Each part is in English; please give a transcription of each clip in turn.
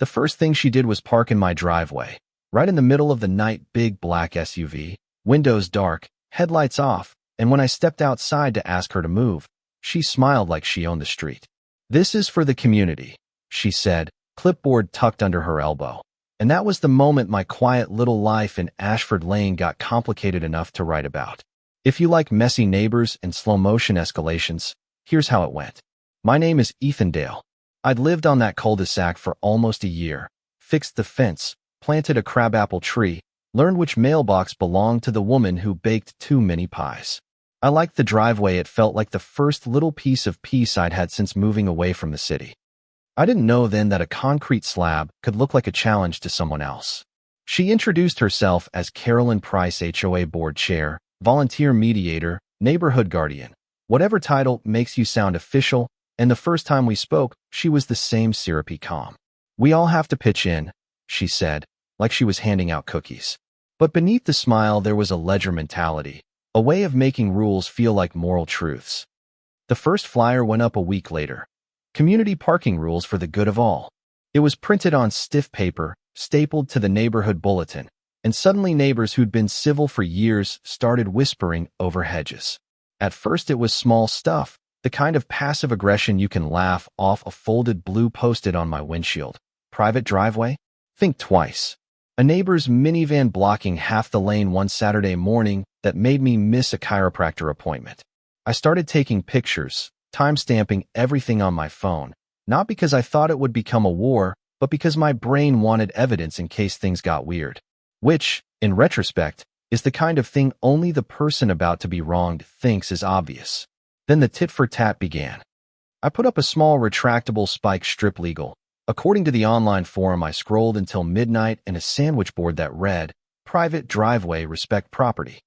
The first thing she did was park in my driveway, right in the middle of the night, big black SUV, windows dark, headlights off, and when I stepped outside to ask her to move, she smiled like she owned the street. "This is for the community," she said, clipboard tucked under her elbow. And that was the moment my quiet little life in Ashford Lane got complicated enough to write about. If you like messy neighbors and slow-motion escalations, here's how it went. My name is Ethan Dale. I'd lived on that cul-de-sac for almost a year, fixed the fence, planted a crabapple tree, learned which mailbox belonged to the woman who baked too many pies. I liked the driveway. It felt like the first little piece of peace I'd had since moving away from the city. I didn't know then that a concrete slab could look like a challenge to someone else. She introduced herself as Carolyn Price, HOA board chair, volunteer mediator, neighborhood guardian, whatever title makes you sound official, and the first time we spoke, she was the same syrupy calm. "We all have to pitch in," she said, like she was handing out cookies. But beneath the smile there was a ledger mentality, a way of making rules feel like moral truths. The first flyer went up a week later. Community parking rules for the good of all. It was printed on stiff paper, stapled to the neighborhood bulletin, and suddenly neighbors who'd been civil for years started whispering over hedges. At first it was small stuff, the kind of passive aggression you can laugh off. A folded blue post-it on my windshield. Private driveway? Think twice. A neighbor's minivan blocking half the lane one Saturday morning that made me miss a chiropractor appointment. I started taking pictures, time-stamping everything on my phone, not because I thought it would become a war, but because my brain wanted evidence in case things got weird. Which, in retrospect, is the kind of thing only the person about to be wronged thinks is obvious. Then the tit-for-tat began. I put up a small retractable spike strip legal. According to the online forum, I scrolled until midnight and a sandwich board that read, "Private driveway, respect property."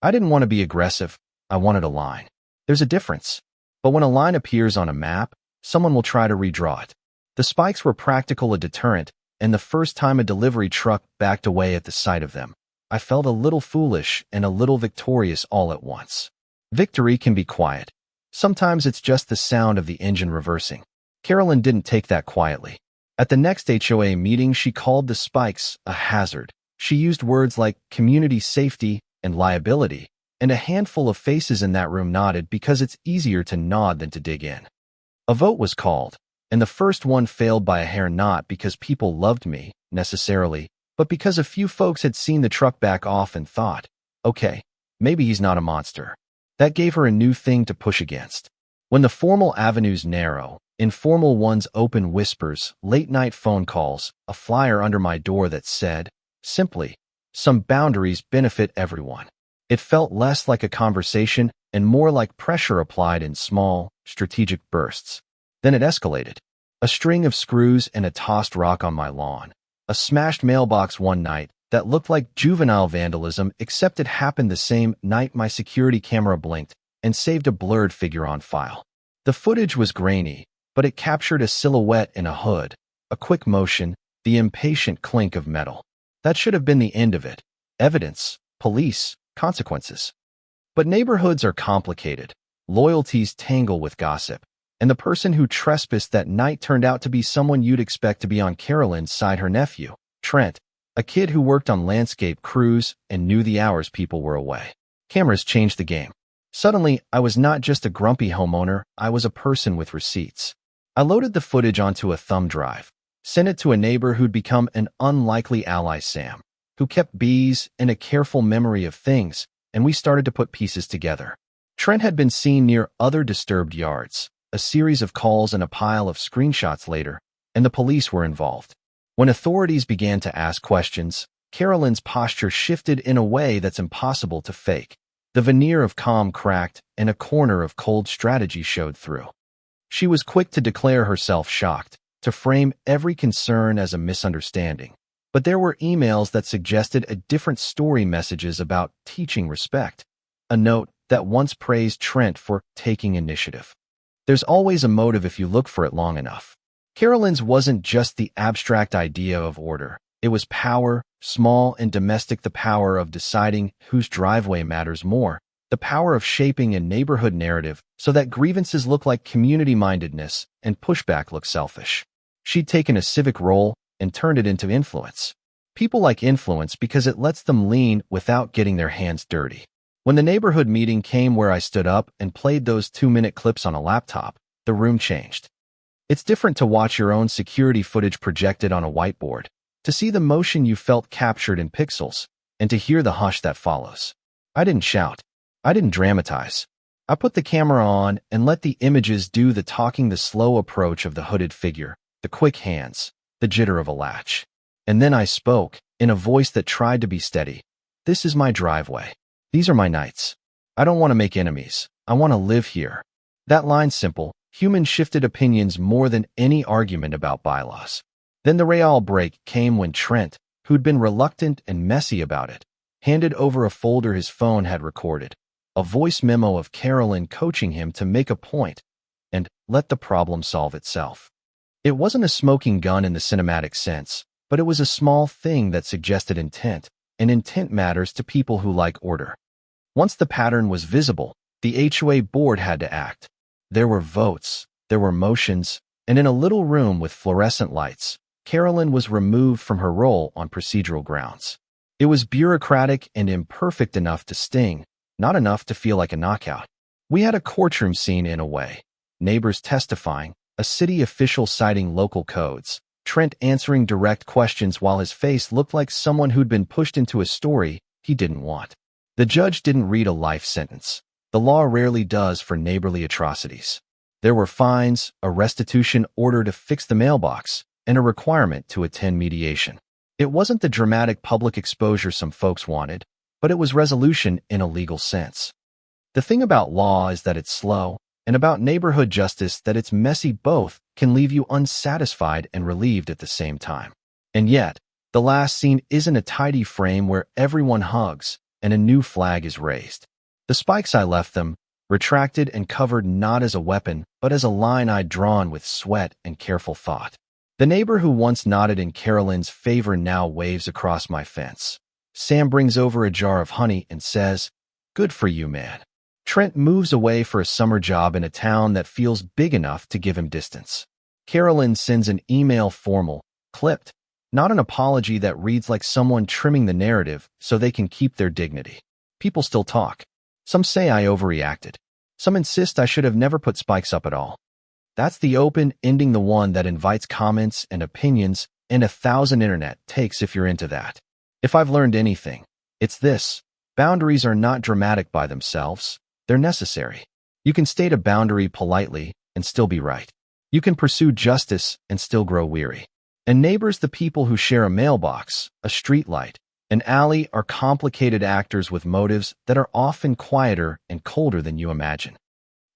I didn't want to be aggressive. I wanted a line. There's a difference. But when a line appears on a map, someone will try to redraw it. The spikes were practical, a deterrent, and the first time a delivery truck backed away at the sight of them, I felt a little foolish and a little victorious all at once. Victory can be quiet. Sometimes it's just the sound of the engine reversing. Carolyn didn't take that quietly. At the next HOA meeting, she called the spikes a hazard. She used words like community safety and liability, and a handful of faces in that room nodded because it's easier to nod than to dig in. A vote was called, and the first one failed by a hair, not because people loved me, necessarily, but because a few folks had seen the truck back off and thought, okay, maybe he's not a monster. That gave her a new thing to push against. When the formal avenues narrow, informal ones open, whispers, late-night phone calls, a flyer under my door that said, simply, "Some boundaries benefit everyone." It felt less like a conversation and more like pressure applied in small, strategic bursts. Then it escalated. A string of screws and a tossed rock on my lawn. A smashed mailbox one night that looked like juvenile vandalism, except it happened the same night my security camera blinked and saved a blurred figure on file. The footage was grainy, but it captured a silhouette in a hood, a quick motion, the impatient clink of metal. That should have been the end of it. Evidence, police, consequences. But neighborhoods are complicated. Loyalties tangle with gossip. And the person who trespassed that night turned out to be someone you'd expect to be on Carolyn's side, her nephew, Trent, a kid who worked on landscape crews and knew the hours people were away. Cameras changed the game. Suddenly, I was not just a grumpy homeowner, I was a person with receipts. I loaded the footage onto a thumb drive, sent it to a neighbor who'd become an unlikely ally, Sam, who kept bees and a careful memory of things, and we started to put pieces together. Trent had been seen near other disturbed yards, a series of calls and a pile of screenshots later, and the police were involved. When authorities began to ask questions, Carolyn's posture shifted in a way that's impossible to fake. The veneer of calm cracked, and a corner of cold strategy showed through. She was quick to declare herself shocked, to frame every concern as a misunderstanding. But there were emails that suggested a different story, messages about teaching respect, a note that once praised Trent for taking initiative. There's always a motive if you look for it long enough. Carolyn's wasn't just the abstract idea of order. It was power, small and domestic, the power of deciding whose driveway matters more, the power of shaping a neighborhood narrative so that grievances look like community-mindedness and pushback look selfish. She'd taken a civic role, and turned it into influence. People like influence because it lets them lean without getting their hands dirty. When the neighborhood meeting came where I stood up and played those 2-minute clips on a laptop, the room changed. It's different to watch your own security footage projected on a whiteboard, to see the motion you felt captured in pixels, and to hear the hush that follows. I didn't shout. I didn't dramatize. I put the camera on and let the images do the talking, the slow approach of the hooded figure, the quick hands, the jitter of a latch. And then I spoke, in a voice that tried to be steady. This is my driveway. These are my nights. I don't want to make enemies. I want to live here. That line's simple. Humans shifted opinions more than any argument about bylaws. Then the real break came when Trent, who'd been reluctant and messy about it, handed over a folder his phone had recorded, a voice memo of Carolyn coaching him to make a point and let the problem solve itself. It wasn't a smoking gun in the cinematic sense, but it was a small thing that suggested intent, and intent matters to people who like order. Once the pattern was visible, the HOA board had to act. There were votes, there were motions, and in a little room with fluorescent lights, Carolyn was removed from her role on procedural grounds. It was bureaucratic and imperfect enough to sting, not enough to feel like a knockout. We had a courtroom scene in a way. Neighbors testifying, a city official citing local codes, Trent answering direct questions while his face looked like someone who'd been pushed into a story he didn't want. The judge didn't read a life sentence. The law rarely does for neighborly atrocities. There were fines, a restitution order to fix the mailbox, and a requirement to attend mediation. It wasn't the dramatic public exposure some folks wanted, but it was resolution in a legal sense. The thing about law is that it's slow, and about neighborhood justice that it's messy. Both can leave you unsatisfied and relieved at the same time. And yet, the last scene isn't a tidy frame where everyone hugs and a new flag is raised. The spikes I left them, retracted and covered not as a weapon, but as a line I'd drawn with sweat and careful thought. The neighbor who once nodded in Carolyn's favor now waves across my fence. Sam brings over a jar of honey and says, "Good for you, man." Trent moves away for a summer job in a town that feels big enough to give him distance. Carolyn sends an email, formal, clipped, not an apology that reads like someone trimming the narrative so they can keep their dignity. People still talk. Some say I overreacted. Some insist I should have never put spikes up at all. That's the open ending, the one that invites comments and opinions and 1,000 internet takes if you're into that. If I've learned anything, it's this. Boundaries are not dramatic by themselves. They're necessary. You can state a boundary politely and still be right. You can pursue justice and still grow weary. And neighbors, the people who share a mailbox, a streetlight, an alley, are complicated actors with motives that are often quieter and colder than you imagine.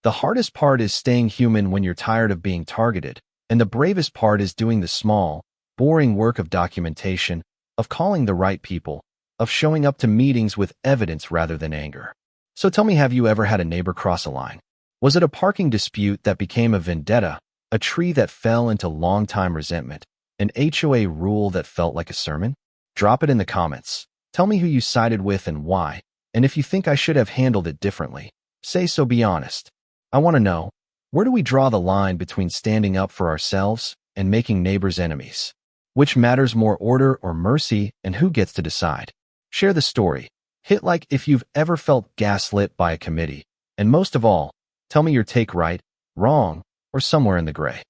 The hardest part is staying human when you're tired of being targeted, and the bravest part is doing the small, boring work of documentation, of calling the right people, of showing up to meetings with evidence rather than anger. So tell me, have you ever had a neighbor cross a line? Was it a parking dispute that became a vendetta, a tree that fell into long-time resentment, an HOA rule that felt like a sermon? Drop it in the comments. Tell me who you sided with and why, and if you think I should have handled it differently, say so. Be honest. I want to know, where do we draw the line between standing up for ourselves and making neighbors enemies? Which matters more, order or mercy, and who gets to decide? Share the story. Hit like if you've ever felt gaslit by a committee. And most of all, tell me your take, right, wrong, or somewhere in the gray.